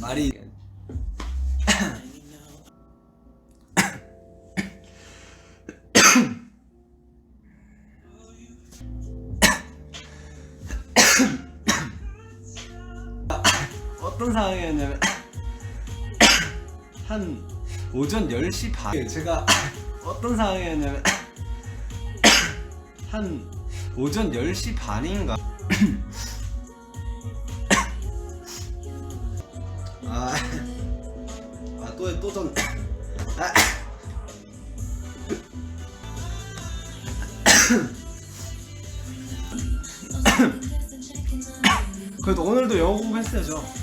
말이 어떤 상황이었냐면 한 오전 10시 반 제가 어떤 상황이었냐면 한 오전 10시 반인가 또 그래도 오늘도 영어 공부했어요 저.